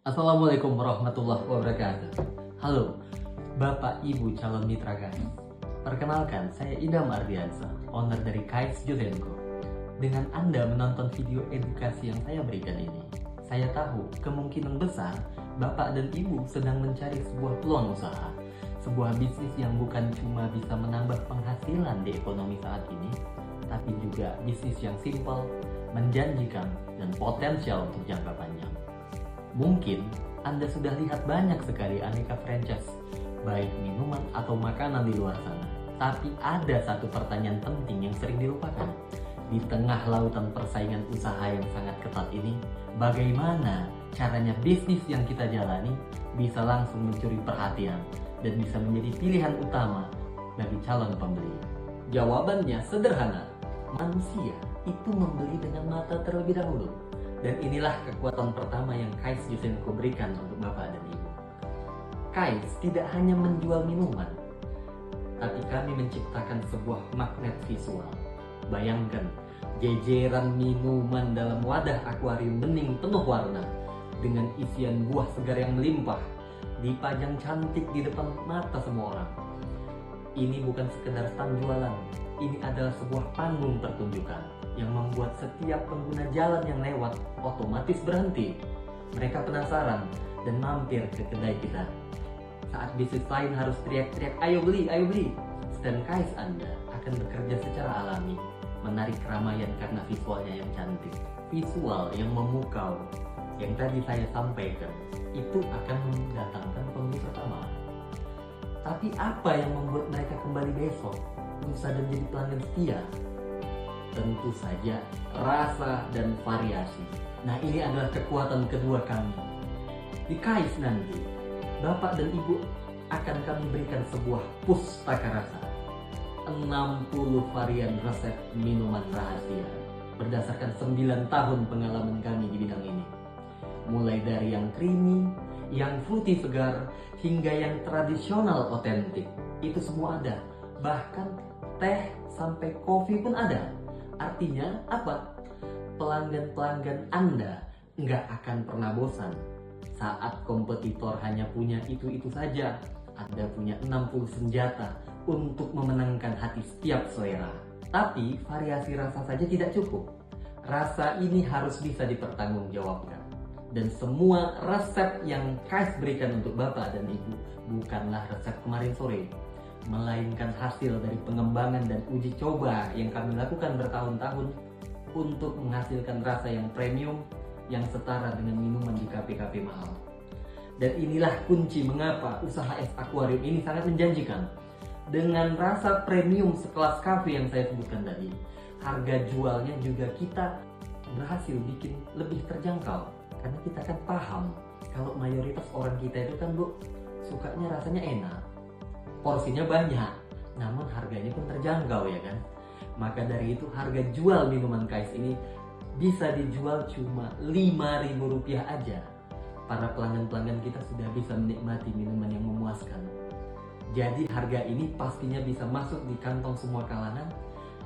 Assalamualaikum warahmatullahi wabarakatuh. Halo, Bapak Ibu calon mitra KAIS. Perkenalkan, saya Idam Ardiansa, owner dari KAIS Juzenko. Dengan Anda menonton video edukasi yang saya berikan ini, saya tahu kemungkinan besar Bapak dan Ibu sedang mencari sebuah peluang usaha, sebuah bisnis yang bukan cuma bisa menambah penghasilan di ekonomi saat ini, tapi juga bisnis yang simpel, menjanjikan, dan potensial untuk jangka panjang. Mungkin Anda sudah lihat banyak sekali aneka franchise, baik minuman atau makanan di luar sana. Tapi ada satu pertanyaan penting yang sering dilupakan. Di tengah lautan persaingan usaha yang sangat ketat ini, bagaimana caranya bisnis yang kita jalani bisa langsung mencuri perhatian dan bisa menjadi pilihan utama bagi calon pembeli? Jawabannya sederhana. Manusia itu membeli dengan mata terlebih dahulu. Dan inilah kekuatan pertama yang KAIS Juzenko berikan untuk Bapak dan Ibu. KAIS tidak hanya menjual minuman, tapi kami menciptakan sebuah magnet visual. Bayangkan, jejeran minuman dalam wadah akuarium bening penuh warna, dengan isian buah segar yang melimpah, dipajang cantik di depan mata semua orang. Ini bukan sekedar stand jualan, ini adalah sebuah panggung pertunjukan yang membuat setiap pengguna jalan yang lewat otomatis berhenti. Mereka penasaran dan mampir ke kedai kita. Saat bisnis lain harus teriak-teriak, ayo beli, ayo beli, stand KAIS Anda akan bekerja secara alami, menarik keramaian karena visualnya yang cantik. Visual yang memukau, yang tadi saya sampaikan, itu akan mendatangkan pembeli pertama. Tapi apa yang membuat mereka kembali besok, lusa dan jadi pelanggan setia? Tentu saja rasa dan variasi. Nah, ini adalah kekuatan kedua kami. Di KAIS nanti, Bapak dan Ibu akan kami berikan sebuah pustaka rasa. 60 varian resep minuman rahasia berdasarkan 9 tahun pengalaman kami di bidang ini. Mulai dari yang creamy, yang fruity segar, hingga yang tradisional otentik. Itu semua ada. Bahkan teh sampai kopi pun ada. Artinya apa? Pelanggan-pelanggan Anda nggak akan pernah bosan. Saat kompetitor hanya punya itu-itu saja, Anda punya 60 senjata untuk memenangkan hati setiap selera. Tapi variasi rasa saja tidak cukup. Rasa ini harus bisa dipertanggungjawabkan. Dan semua resep yang KAIS berikan untuk Bapak dan Ibu bukanlah resep kemarin sore, melainkan hasil dari pengembangan dan uji coba yang kami lakukan bertahun-tahun untuk menghasilkan rasa yang premium yang setara dengan minuman di kafe-kafe mahal. Dan inilah kunci mengapa usaha es akuarium ini sangat menjanjikan. Dengan rasa premium sekelas kafe yang saya sebutkan tadi, harga jualnya juga kita berhasil bikin lebih terjangkau. Karena kita kan paham kalau mayoritas orang kita itu kan Bu, sukanya rasanya enak, porsinya banyak, namun harganya pun terjangkau ya kan. Maka dari itu harga jual minuman KAIS ini bisa dijual cuma Rp5.000 aja. Para pelanggan-pelanggan kita sudah bisa menikmati minuman yang memuaskan. Jadi harga ini pastinya bisa masuk di kantong semua kalangan.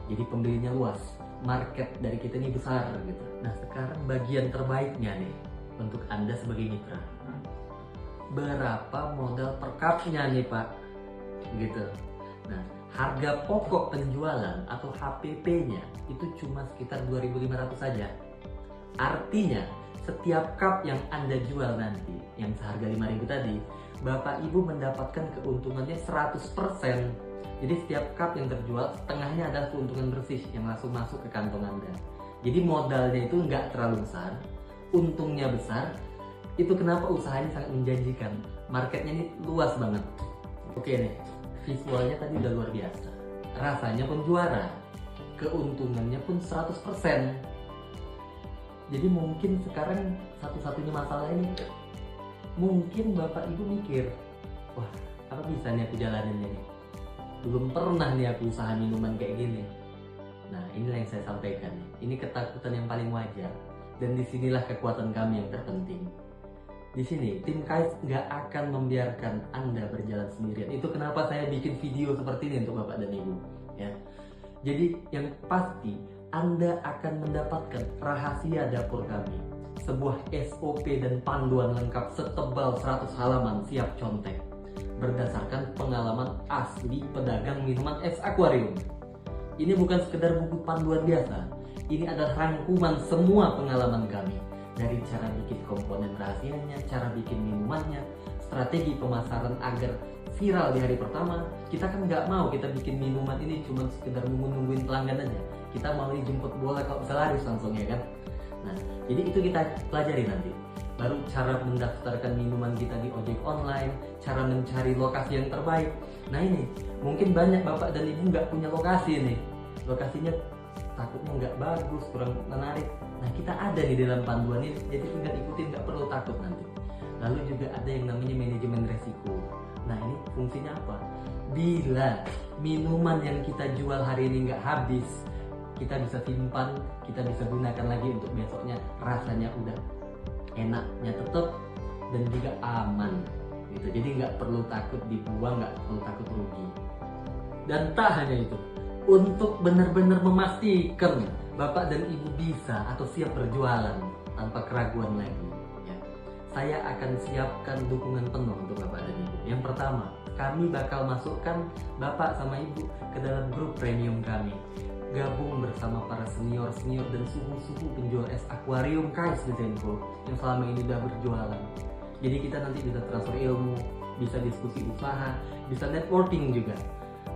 Jadi pembelinya luas, market dari kita ini besar gitu. Nah sekarang bagian terbaiknya nih untuk Anda sebagai mitra. Berapa modal per cupnya nih Pak? Gitu. Nah, harga pokok penjualan atau HPP-nya itu cuma sekitar 2.500 saja. Artinya, setiap cup yang Anda jual nanti, yang seharga 5.000 tadi, Bapak Ibu mendapatkan keuntungannya 100%. Jadi setiap cup yang terjual, setengahnya adalah keuntungan bersih yang langsung masuk ke kantong Anda. Jadi modalnya itu nggak terlalu besar, untungnya besar. Itu kenapa usahanya sangat menjanjikan. Marketnya ini luas banget. Oke nih, visualnya tadi udah luar biasa, rasanya pun juara, keuntungannya pun 100%. Jadi mungkin sekarang satu-satunya masalah ini, mungkin Bapak Ibu mikir, wah apa bisa nih aku jalanin ini, belum pernah nih aku usaha minuman kayak gini. Nah inilah yang saya sampaikan, ini ketakutan yang paling wajar, dan disinilah kekuatan kami yang terpenting. Di sini tim KAIS nggak akan membiarkan Anda berjalan sendirian. Itu kenapa saya bikin video seperti ini untuk Bapak dan Ibu. Ya, jadi yang pasti Anda akan mendapatkan rahasia dapur kami. sebuah SOP dan panduan lengkap setebal 100 halaman siap contek berdasarkan pengalaman asli pedagang minuman es akuarium. Ini bukan sekedar buku panduan biasa, ini adalah rangkuman semua pengalaman kami, dari cara bikin komponen rahasianya, cara bikin minumannya, strategi pemasaran agar viral di hari pertama. Kita kan nggak mau kita bikin minuman ini cuma sekedar nungguin pelanggan aja, kita mau jemput bola kalau bisa laris langsung, ya kan. Nah, jadi itu kita pelajari nanti. Baru cara mendaftarkan minuman kita di ojek online, cara mencari lokasi yang terbaik. Nah ini, mungkin banyak bapak dan ibu nggak punya lokasi nih, lokasinya takutnya nggak bagus, kurang menarik. Nah kita ada di dalam panduan ini, jadi tinggal ikutin, nggak perlu takut nanti. Lalu juga ada yang namanya manajemen resiko. Nah ini fungsinya apa? Bila minuman yang kita jual hari ini nggak habis, kita bisa simpan, kita bisa gunakan lagi untuk besoknya, rasanya udah enaknya tetap dan juga aman gitu. Jadi nggak perlu takut dibuang, nggak perlu takut rugi. Dan tak hanya itu, untuk benar-benar memastikan bapak dan ibu bisa atau siap berjualan tanpa keraguan lagi, ya, saya akan siapkan dukungan penuh untuk bapak dan ibu. Yang pertama, kami bakal masukkan bapak sama ibu ke dalam grup premium kami, gabung bersama para senior dan suhu-suhu penjual es akuarium KAIS Juzenko yang selama ini udah berjualan. Jadi kita nanti bisa transfer ilmu, bisa diskusi usaha, bisa networking juga.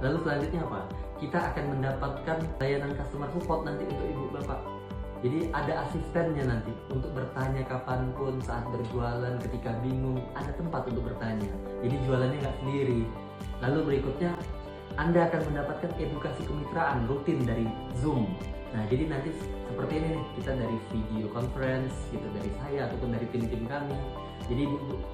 Lalu selanjutnya apa? Kita akan mendapatkan layanan customer support nanti untuk ibu bapak. Jadi ada asistennya nanti untuk bertanya kapanpun saat berjualan, ketika bingung ada tempat untuk bertanya. Jadi jualannya nggak sendiri. Lalu berikutnya, Anda akan mendapatkan edukasi kemitraan rutin dari Zoom. Nah, jadi nanti seperti ini nih, kita dari video conference, gitu, dari saya ataupun dari tim-tim kami. Jadi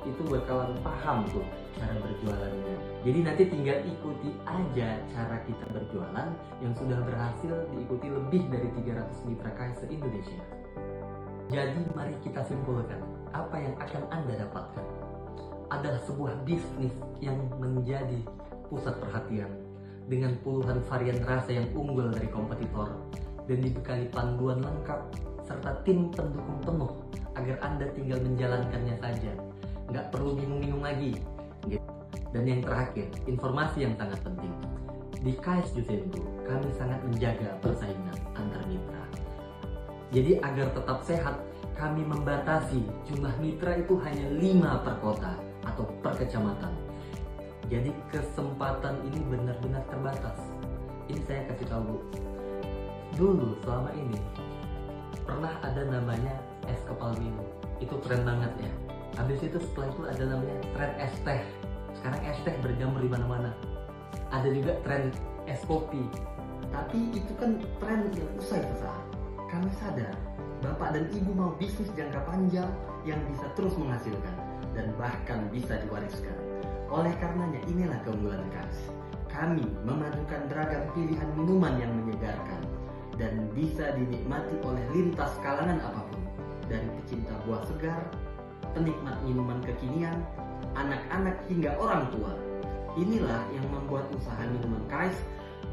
itu bakalan paham tuh cara berjualannya. Jadi nanti tinggal ikuti aja cara kita berjualan yang sudah berhasil diikuti lebih dari 300 mitra KAIS se-Indonesia. Jadi mari kita simpulkan, apa yang akan Anda dapatkan adalah sebuah bisnis yang menjadi pusat perhatian dengan puluhan varian rasa yang unggul dari kompetitor dan dibekali panduan lengkap serta tim pendukung penuh agar Anda tinggal menjalankannya saja, nggak perlu bingung-bingung lagi. Dan yang terakhir, informasi yang sangat penting, di KAIS Juzenko kami sangat menjaga persaingan antar mitra. Jadi agar tetap sehat, kami membatasi jumlah mitra itu hanya 5 per kota atau per kecamatan. Jadi kesempatan ini benar-benar terbatas. Ini saya kasih tahu Bu. Dulu selama ini pernah ada namanya es kepal minum. Itu keren banget ya. Habis itu setelah itu ada namanya tren es teh. Sekarang es teh berjamur di mana-mana. Ada juga tren es kopi. Tapi itu kan tren yang usai sesaat. Kami sadar bapak dan ibu mau bisnis jangka panjang yang bisa terus menghasilkan dan bahkan bisa diwariskan. Oleh karenanya inilah keunggulan KAIS. Kami memadukan beragam pilihan minuman yang menyegarkan dan bisa dinikmati oleh lintas kalangan apapun, dari pecinta buah segar, penikmat minuman kekinian, anak-anak hingga orang tua. Inilah yang membuat usaha minuman KAIS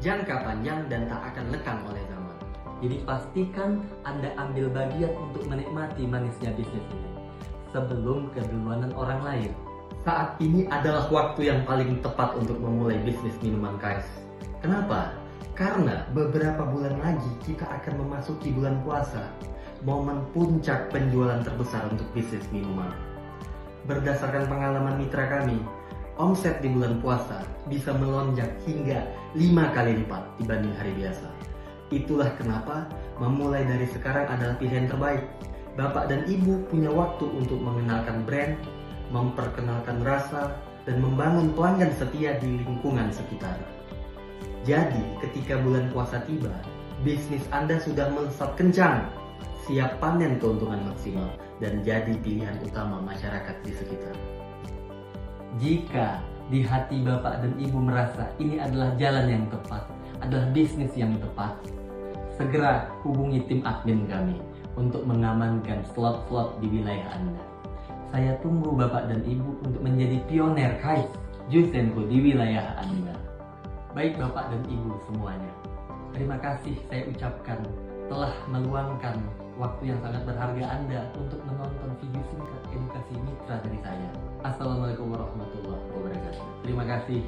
jangka panjang dan tak akan lekang oleh zaman. Jadi pastikan Anda ambil bagian untuk menikmati manisnya bisnis ini sebelum keduluanan orang lain. Saat ini adalah waktu yang paling tepat untuk memulai bisnis minuman KAIS. Kenapa? Karena beberapa bulan lagi kita akan memasuki bulan puasa, momen puncak penjualan terbesar untuk bisnis minuman. Berdasarkan pengalaman mitra kami, omset di bulan puasa bisa melonjak hingga 5 kali lipat dibanding hari biasa. Itulah kenapa memulai dari sekarang adalah pilihan terbaik. Bapak dan ibu punya waktu untuk mengenalkan brand, memperkenalkan rasa, dan membangun pelanggan setia di lingkungan sekitar. Jadi, ketika bulan puasa tiba, bisnis Anda sudah melesat kencang, siap panen keuntungan maksimal, dan jadi pilihan utama masyarakat di sekitar. Jika di hati Bapak dan Ibu merasa ini adalah jalan yang tepat, adalah bisnis yang tepat, segera hubungi tim admin kami untuk mengamankan slot-slot di wilayah Anda. Saya tunggu Bapak dan Ibu untuk menjadi pioner KAIS Juzenko di wilayah Anda. Baik Bapak dan Ibu semuanya, terima kasih saya ucapkan telah meluangkan waktu yang sangat berharga Anda untuk menonton video singkat edukasi mitra dari saya. Assalamualaikum warahmatullahi wabarakatuh. Terima kasih.